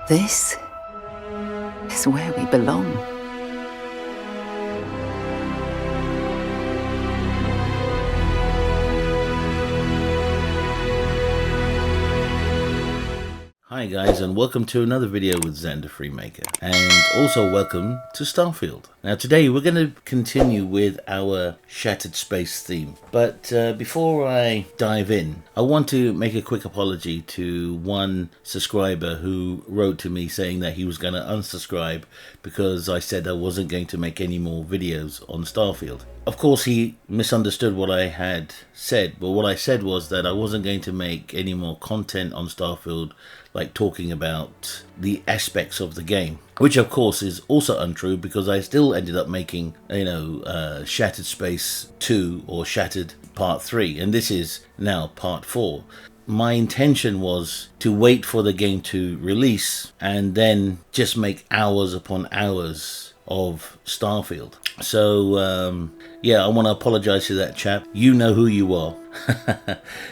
This is where we belong. Hi guys, and welcome to another video with Xander Freemaker, and also welcome to Starfield. Now today we're going to continue with our Shattered Space theme, but before I dive in, I want to make a quick apology to one subscriber who wrote to me saying that he was going to unsubscribe because I said I wasn't going to make any more videos on Starfield. Of course, he misunderstood what I had said, but what I said was that I wasn't going to make any more content on Starfield, like talking about the aspects of the game, which of course is also untrue because I still ended up making, Shattered Space 2 or Shattered Part 3, and this is now Part 4. My intention was to wait for the game to release and then just make hours upon hours of Starfield. So yeah, I want to apologize to that chap. You know who you are.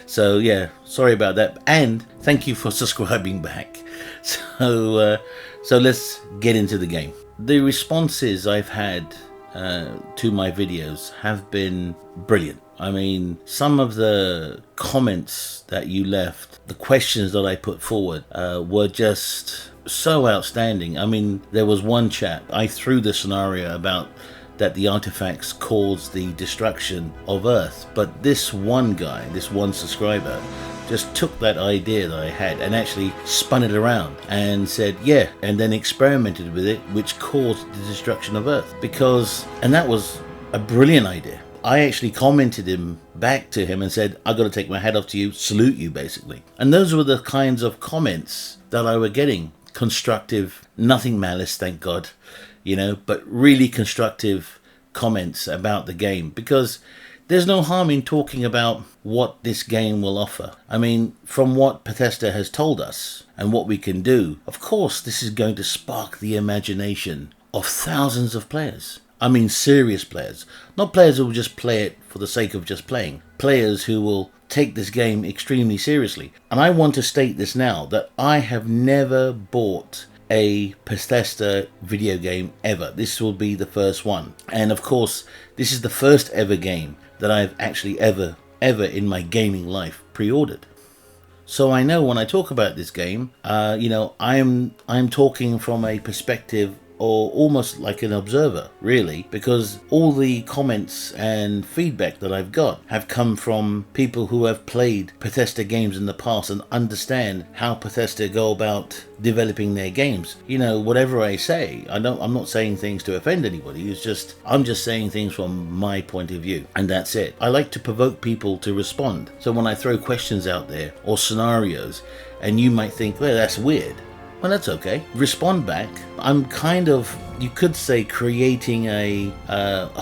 So yeah, sorry about that, and thank you for subscribing back. So let's get into the game. The responses I've had to my videos have been brilliant. I mean, some of the comments that you left, the questions that I put forward were just so outstanding. I mean, there was one chap, I threw the scenario about that the artifacts caused the destruction of Earth, but this one guy, this one subscriber, just took that idea that I had and actually spun it around and said, yeah, and then experimented with it, which caused the destruction of Earth. And that was a brilliant idea. I actually commented back to him and said, I got to take my hat off to you, salute you, basically. And those were the kinds of comments that I were getting. Constructive, nothing malice, thank God, but really constructive comments about the game, because there's no harm in talking about what this game will offer. I mean, from what Bethesda has told us and what we can do, of course this is going to spark the imagination of thousands of players. I mean serious players, not players who will just play it for the sake of just playing. Players who will take this game extremely seriously. And I want to state this now, that I have never bought a Bethesda video game ever. This will be the first one. And of course, this is the first ever game that I've actually ever in my gaming life pre-ordered. So I know when I talk about this game, I'm talking from a perspective or almost like an observer, really, because all the comments and feedback that I've got have come from people who have played Bethesda games in the past and understand how Bethesda go about developing their games. Whatever I say, I'm not saying things to offend anybody. I'm just saying things from my point of view, and that's it. I like to provoke people to respond. So when I throw questions out there or scenarios, and you might think, well, that's weird. Well, that's okay. Respond back. I'm kind of, you could say, creating a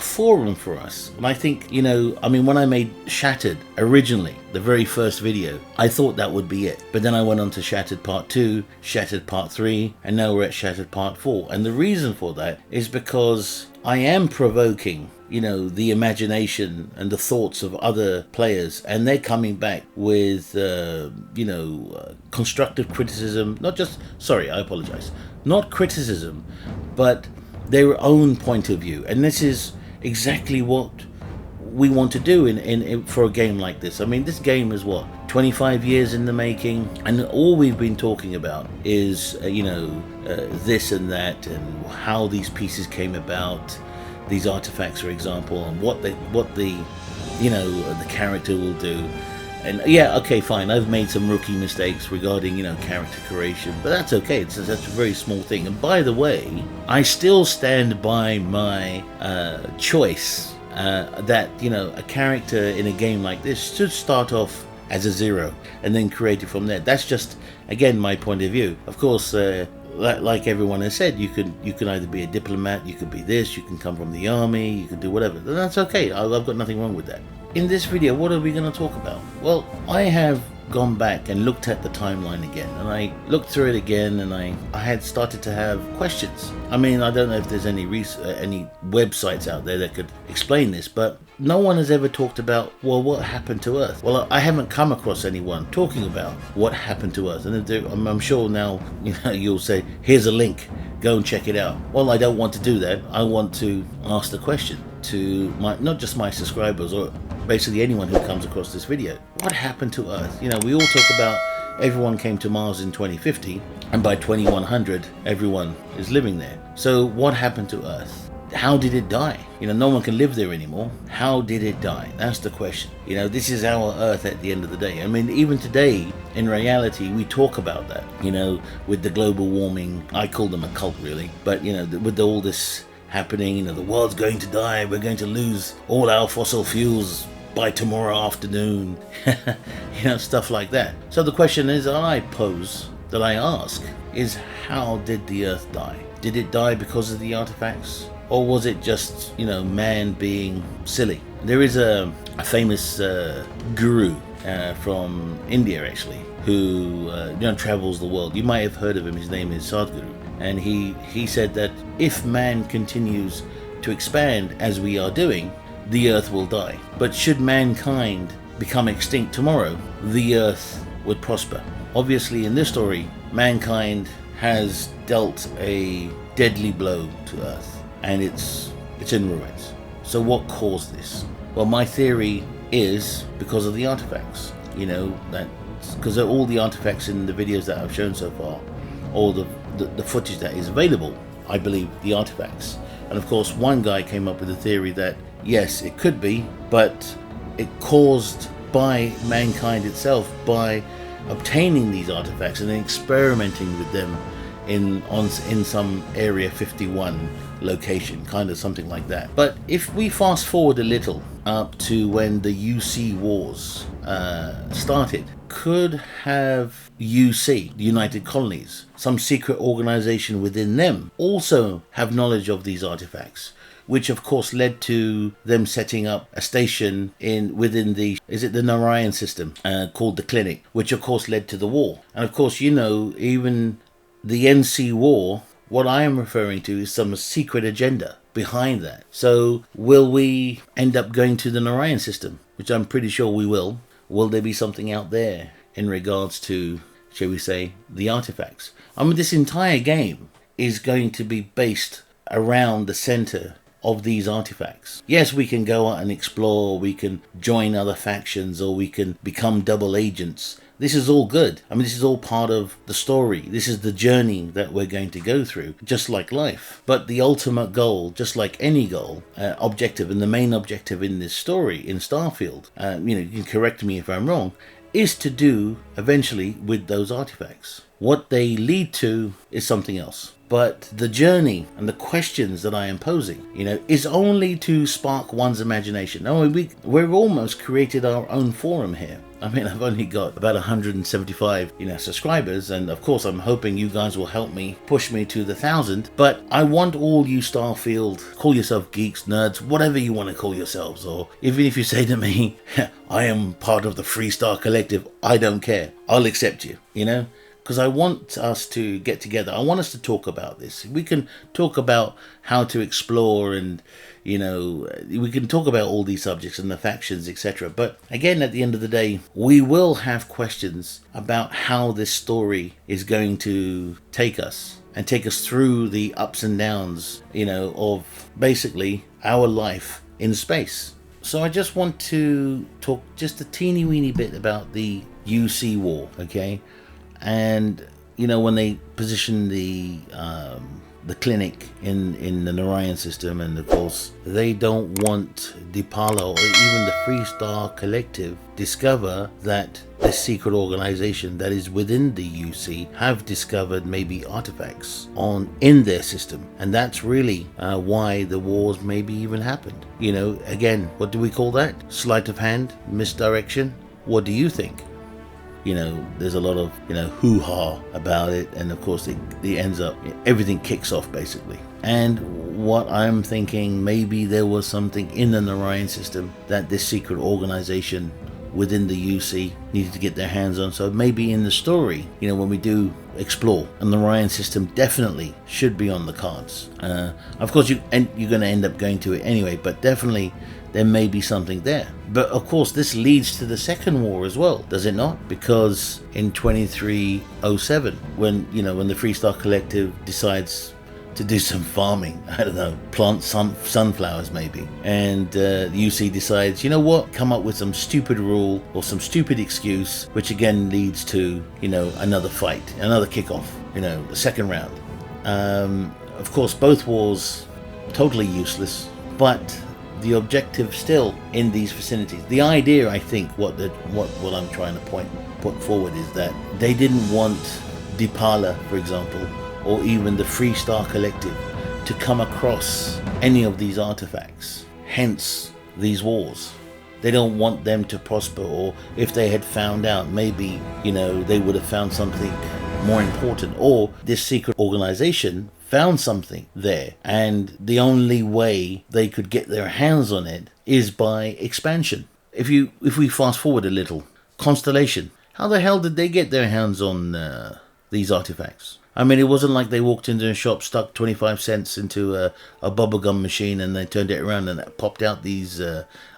forum for us. And I think, when I made Shattered originally, the very first video, I thought that would be it. But then I went on to Shattered Part 2, Shattered Part 3, and now we're at Shattered Part 4. And the reason for that is because I am provoking the imagination and the thoughts of other players, and they're coming back with constructive criticism, not criticism, but their own point of view. And this is exactly what we want to do in for a game like this. I mean, this game is 25 years in the making, and all we've been talking about is this and that, and how these pieces came about, these artifacts, for example, and what the character will do. And yeah, okay, fine, I've made some rookie mistakes regarding character creation, but that's okay. That's a very small thing. And by the way, I still stand by my choice that a character in a game like this should start off as a 0 and then create it from there. That's just, again, my point of view. Of course, like everyone has said, you can either be a diplomat, you could be this, you can come from the army, you can do whatever. That's okay. I've got nothing wrong with that. In this video, what are we going to talk about? Well, I have gone back and looked at the timeline again, and I looked through it again, and I had started to have questions. I mean, I don't know if there's any websites out there that could explain this, but no one has ever talked about, well, what happened to Earth? Well, I haven't come across anyone talking about what happened to Earth, and I'm sure now you'll say, here's a link, go and check it out. Well, I don't want to do that. I want to ask the question to not just my subscribers, or basically anyone who comes across this video. What happened to Earth? We all talk about everyone came to Mars in 2050, and by 2100 everyone is living there. So what happened to Earth? How did it die? No one can live there anymore. How did it die? That's the question. This is our Earth at the end of the day. I mean, even today, in reality, we talk about that, with the global warming. I call them a cult, really. But, with all this happening, the world's going to die. We're going to lose all our fossil fuels by tomorrow afternoon. Stuff like that. So the question is, that I ask, is how did the Earth die? Did it die because of the artifacts? Or was it just, man being silly? There is a famous guru from India, actually, who travels the world. You might have heard of him. His name is Sadhguru. And he said that if man continues to expand as we are doing, the Earth will die. But should mankind become extinct tomorrow, the Earth would prosper. Obviously, in this story, mankind has dealt a deadly blow to Earth, and it's in ruins. So what caused this? Well, my theory is because of the artifacts. That because of all the artifacts in the videos that I've shown so far, all the footage that is available, I believe the artifacts. And of course, one guy came up with a theory that yes, it could be, but it caused by mankind itself by obtaining these artifacts and then experimenting with them in some Area 51 location, kind of something like that. But if we fast forward a little up to when the UC wars started, could have UC, the United Colonies, some secret organization within them, also have knowledge of these artifacts, which of course led to them setting up a station within the Narayan system called the Clinic, which of course led to the war. And of course, even the NC war, what I am referring to is some secret agenda behind that. So will we end up going to the Narayan system, which I'm pretty sure we will? Will there be something out there in regards to, shall we say, the artifacts? I mean, this entire game is going to be based around the center of these artifacts. Yes, we can go out and explore, we can join other factions, or we can become double agents. This is all good. I mean, this is all part of the story. This is the journey that we're going to go through, just like life. But the ultimate goal, just like any goal, objective, and the main objective in this story, in Starfield, you can correct me if I'm wrong, is to do eventually with those artifacts. What they lead to is something else. But the journey and the questions that I am posing, is only to spark one's imagination. We've almost created our own forum here. I mean, I've only got about 175, subscribers, and of course I'm hoping you guys will help me push me to the 1,000. But I want all you Starfield, call yourself geeks, nerds, whatever you want to call yourselves, or even if you say to me, I am part of the Freestar Collective, I don't care. I'll accept you, because I want us to get together. I want us to talk about this. We can talk about how to explore, and we can talk about all these subjects and the factions, etc. But again, at the end of the day, we will have questions about how this story is going to take us through the ups and downs, of basically our life in space. So I just want to talk just a teeny weeny bit about the UC war, okay? And when they position the clinic in the Narayan system, and of course they don't want Dipala or even the Freestar Collective discover that this secret organization that is within the UC have discovered maybe artifacts in their system, and that's really why the wars maybe even happened. Again, what do we call that? Sleight of hand, misdirection? What do you think? There's a lot of hoo-ha about it, and of course it ends up, everything kicks off basically. And what I'm thinking, maybe there was something in the Narayan system that this secret organization within the UC needed to get their hands on. So maybe in the story, you know, when we do explore, and the Ryan system definitely should be on the cards. Of course, you're going to end up going to it anyway, but definitely there may be something there. But of course, this leads to the second war as well, does it not? Because in 2307, when the Freestar Collective decides to do some farming, I don't know, plant sunflowers maybe, and the UC decides, you know what, come up with some stupid rule or some stupid excuse, which again leads to, you know, another fight, another kickoff, you know, the second round. Of course, both wars totally useless, but the objective still in these vicinities. The idea, I think, what I'm trying to put forward is that they didn't want Dipala, for example, or even the Freestar Collective to come across any of these artifacts, hence these wars. They don't want them to prosper, or if they had found out, maybe, you know, they would have found something more important, or this secret organization found something there, and the only way they could get their hands on it is by expansion. If we fast forward a little, Constellation, how the hell did they get their hands on these artifacts? I mean, it wasn't like they walked into a shop, stuck 25 cents into a bubblegum machine, and they turned it around and it popped out these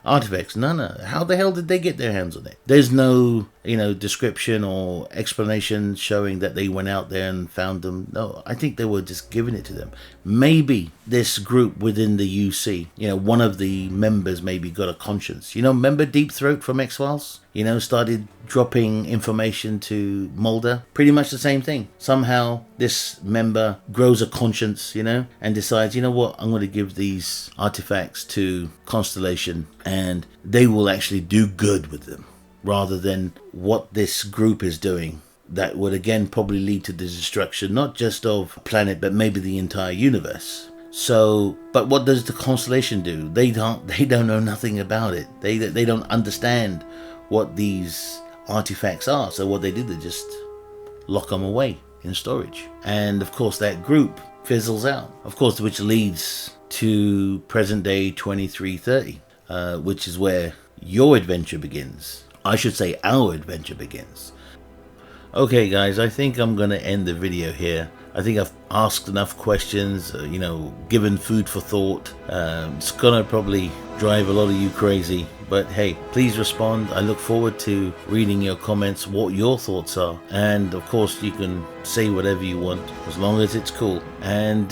artifacts. No. How the hell did they get their hands on it? There's no, you know, description or explanation showing that they went out there and found them. No, I think they were just giving it to them. Maybe this group within the UC, you know, one of the members maybe got a conscience. You know, remember Deep Throat from X-Files? You know, started dropping information to Mulder. Pretty much the same thing. Somehow this member grows a conscience, you know, and decides, you know what, I'm going to give these artifacts to Constellation and they will actually do good with them, rather than what this group is doing. That would again probably lead to the destruction, not just of a planet, but maybe the entire universe. So, but what does the Constellation do? They don't know nothing about it. They don't understand what these artifacts are. So what they do, they just lock them away in storage. And of course that group fizzles out, of course, which leads to present day 2330, which is where your adventure begins. I should say our adventure begins. Okay guys, I think I'm going to end the video here. I think I've asked enough questions, you know, given food for thought. It's going to probably drive a lot of you crazy, but hey, please respond. I look forward to reading your comments, what your thoughts are, and of course you can say whatever you want as long as it's cool. And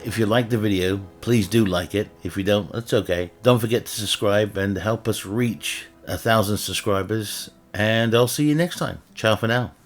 if you like the video, please do like it. If you don't, that's okay. Don't forget to subscribe and help us reach 1,000 subscribers, and I'll see you next time. Ciao for now.